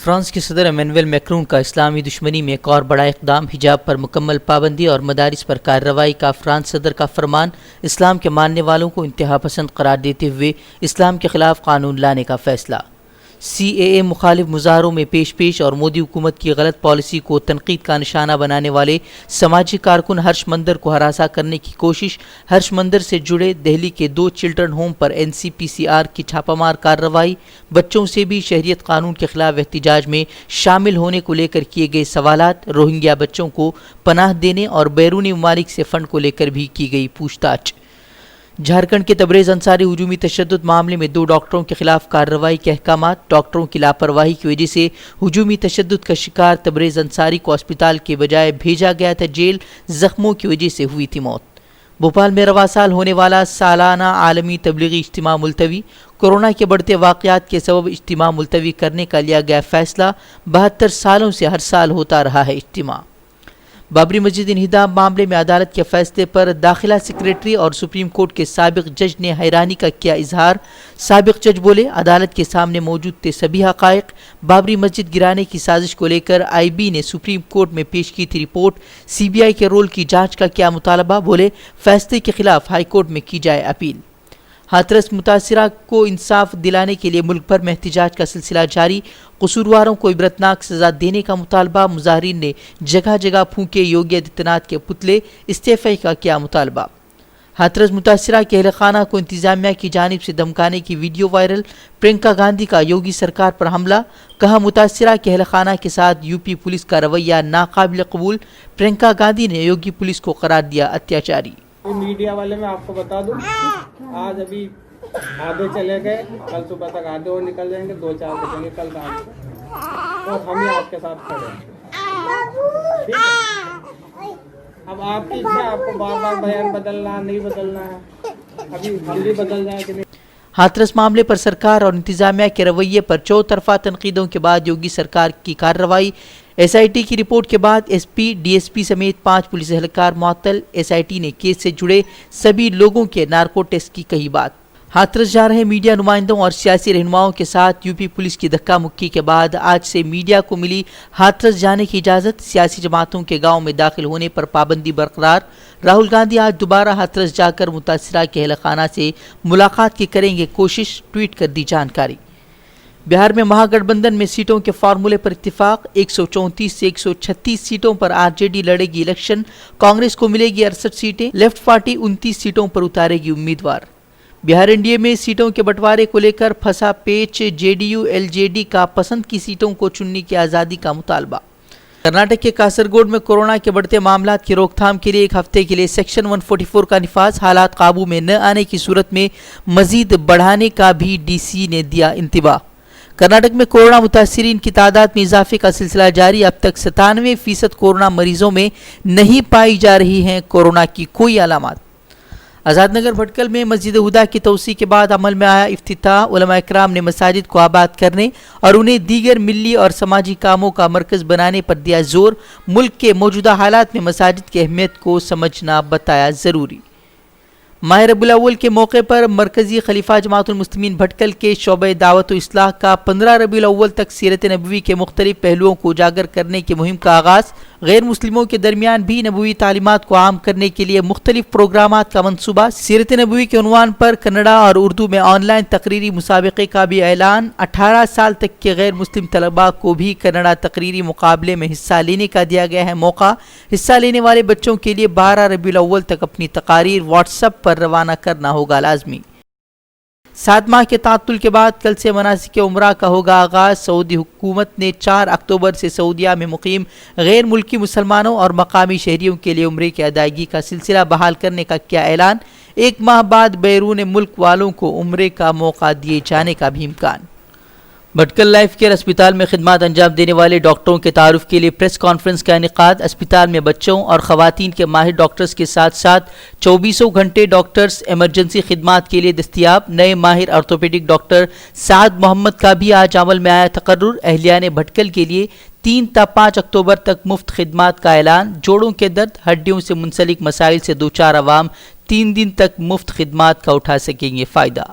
France کے صدر Immanuel Macron کا اسلامی دشمنی میں ایک اور بڑا اقدام، حجاب پر مکمل پابندی اور مدارس پر کارروائی کا فرانس صدر کا فرمان، اسلام کے ماننے والوں کو انتہا پسند قرار دیتے ہوئے اسلام کے خلاف قانون لانے کا فیصلہ۔ سی اے اے مخالف مظاہروں میں پیش اور مودی حکومت کی غلط پالیسی کو تنقید کا نشانہ بنانے والے سماجی کارکن ہرش مندر کو ہراساں کرنے کی کوشش۔ ہرش مندر سے جڑے دہلی کے 2 چلڈرن ہوم پر NCPCR کی چھاپہ مار کارروائی۔ بچوں سے بھی شہریت قانون کے خلاف احتجاج میں شامل ہونے کو لے کر کیے گئے سوالات، روہنگیا بچوں کو پناہ دینے اور بیرونی ممالک سے فنڈ کو لے کر بھی کی گئی پوچھ تاچھ۔ جھارکھنڈ کے تبریز انصاری ہجومی تشدد معاملے میں 2 ڈاکٹروں کے خلاف کارروائی کے احکامات۔ ڈاکٹروں کی لاپرواہی کی وجہ سے ہجومی تشدد کا شکار تبریز انصاری کو اسپتال کے بجائے بھیجا گیا تھا جیل، زخموں کی وجہ سے ہوئی تھی موت۔ بھوپال میں رواں سال ہونے والا سالانہ عالمی تبلیغی اجتماع ملتوی۔ کورونا کے بڑھتے واقعات کے سبب اجتماع ملتوی کرنے کا لیا گیا فیصلہ۔ 72 سالوں سے ہر سال ہوتا رہا ہے اجتماع۔ بابری مسجد انہدام معاملے میں عدالت کے فیصلے پر داخلہ سیکریٹری اور سپریم کورٹ کے سابق جج نے حیرانی کا کیا اظہار۔ سابق جج بولے، عدالت کے سامنے موجود تھے سبھی حقائق۔ بابری مسجد گرانے کی سازش کو لے کر IB نے سپریم کورٹ میں پیش کی تھی رپورٹ۔ CBI کے رول کی جانچ کا کیا مطالبہ، بولے فیصلے کے خلاف ہائی کورٹ میں کی جائے اپیل۔ ہاتھرس متاثرہ کو انصاف دلانے کے لیے ملک بھر میں احتجاج کا سلسلہ جاری۔ قصورواروں کو عبرتناک سزا دینے کا مطالبہ۔ مظاہرین نے جگہ جگہ پھونکے یوگی آدتیہ ناتھ کے پتلے۔ استعفے کا کیا مطالبہ۔ ہاتھرس متاثرہ کے اہل خانہ کو انتظامیہ کی جانب سے دھمکانے کی ویڈیو وائرل۔ پرینکا گاندھی کا یوگی سرکار پر حملہ، کہا متاثرہ کے اہل خانہ کے ساتھ UP پولیس کا رویہ ناقابل قبول۔ پرینکا گاندھی نے یوگی پولیس کو قرار دیا اتیاچاری۔ میڈیا والے میں آپ کو بتا دوں، آج ابھی آدھے چلے گئے، کل صبح تک آدھے اور نکل جائیں گے، 2-4 بجیں گے کل رات کو، اور ہم ہی آپ کے ساتھ کھڑے ہیں۔ ٹھیک ہے، اب آپ کی اچھا، آپ کو بار بار بیان بدلنا نہیں بدلنا ہے، ابھی ہم بھی بدل جائیں کہ نہیں۔ ہاتھرس معاملے پر سرکار اور انتظامیہ کے رویے پر چوطرفہ تنقیدوں کے بعد یوگی سرکار کی کارروائی۔ SIT کی رپورٹ کے بعد SP DSP سمیت 5 پولیس اہلکار معطل۔ SIT نے کیس سے جڑے سبھی لوگوں کے نارکو ٹیسٹ کی کہی بات۔ ہاتھرس جا رہے میڈیا نمائندوں اور سیاسی رہنماؤں کے ساتھ UP پولیس کی دھکا مکی کے بعد آج سے میڈیا کو ملی ہاتھرس جانے کی اجازت۔ سیاسی جماعتوں کے گاؤں میں داخل ہونے پر پابندی برقرار۔ راہل گاندھی آج دوبارہ ہاتھرس جا کر متاثرہ کے اہل خانہ سے ملاقات کی کریں گے کوشش، ٹویٹ کر دی جانکاری۔ بہار میں مہا گٹھ بندھن میں سیٹوں کے فارمولے پر اتفاق۔ 134 سے 136 سیٹوں پر RJD لڑے گی الیکشن۔ کانگریس کو ملے گی 68 سیٹیں، لیفٹ پارٹی 29 سیٹوں پر اتارے گی امیدوار۔ بہار NDA میں سیٹوں کے بٹوارے کو لے کر پھنسا پیچ، JDU LJD کا پسند کی سیٹوں کو چننے کی آزادی کا مطالبہ۔ کرناٹک کے کاسرگوڈ میں کورونا کے بڑھتے معاملات کی روک تھام کے لیے 1 ہفتے کے لیے سیکشن 144 کا نفاذ۔ حالات قابو میں نہ آنے کی صورت میں مزید بڑھانے کا بھی DC نے دیا انتباہ۔ کرناٹک میں کورونا متاثرین کی تعداد میں اضافے کا سلسلہ جاری۔ اب تک 97% کورونا مریضوں میں نہیں پائی جا رہی ہیں کورونا کی کوئی علامات۔ آزاد نگر بھٹکل میں مسجد ہدا کی توسیع کے بعد عمل میں آیا افتتاح۔ علماء کرام نے مساجد کو آباد کرنے اور انہیں دیگر ملی اور سماجی کاموں کا مرکز بنانے پر دیا زور۔ ملک کے موجودہ حالات میں مساجد کی اہمیت کو سمجھنا بتایا ضروری۔ ماہ ربیع الاول کے موقع پر مرکزی خلیفہ جماعت المسلمین بھٹکل کے شعبہ دعوت و اصلاح کا 15 ربیع الاول تک سیرت نبوی کے مختلف پہلوؤں کو اجاگر کرنے کی مہم کا آغاز۔ غیر مسلموں کے درمیان بھی نبوی تعلیمات کو عام کرنے کے لیے مختلف پروگرامات کا منصوبہ۔ سیرت نبوی کے عنوان پر کنڑا اور اردو میں آن لائن تقریری مسابقے کا بھی اعلان۔ 18 سال تک کے غیر مسلم طلباء کو بھی کنڑا تقریری مقابلے میں حصہ لینے کا دیا گیا ہے موقع۔ حصہ لینے والے بچوں کے لیے 12 ربیع الاول تک اپنی تقاریر واٹس ایپ پر روانہ کرنا ہوگا لازمی۔ 7 ماہ کے تعطل کے بعد کل سے مناسک عمرہ کا ہوگا آغاز۔ سعودی حکومت نے 4 اکتوبر سے سعودیہ میں مقیم غیر ملکی مسلمانوں اور مقامی شہریوں کے لیے عمرے کی ادائیگی کا سلسلہ بحال کرنے کا کیا اعلان۔ 1 ماہ بعد بیرون ملک والوں کو عمرے کا موقع دیے جانے کا بھی امکان۔ بھٹکل لائف کیئر اسپتال میں خدمات انجام دینے والے ڈاکٹروں کے تعارف کے لیے پریس کانفرنس کا انعقاد۔ اسپتال میں بچوں اور خواتین کے ماہر ڈاکٹرز کے ساتھ ساتھ 24 گھنٹے ڈاکٹرز ایمرجنسی خدمات کے لیے دستیاب۔ نئے ماہر آرتھوپیڈک ڈاکٹر سعد محمد کا بھی آج عمل میں آیا تقرر۔ اہلیان بھٹکل کے لیے 3 تا 5 اکتوبر تک مفت خدمات کا اعلان۔ جوڑوں کے درد، ہڈیوں سے منسلک مسائل سے دوچار عوام 3 دن تک مفت خدمات کا اٹھا سکیں گے فائدہ۔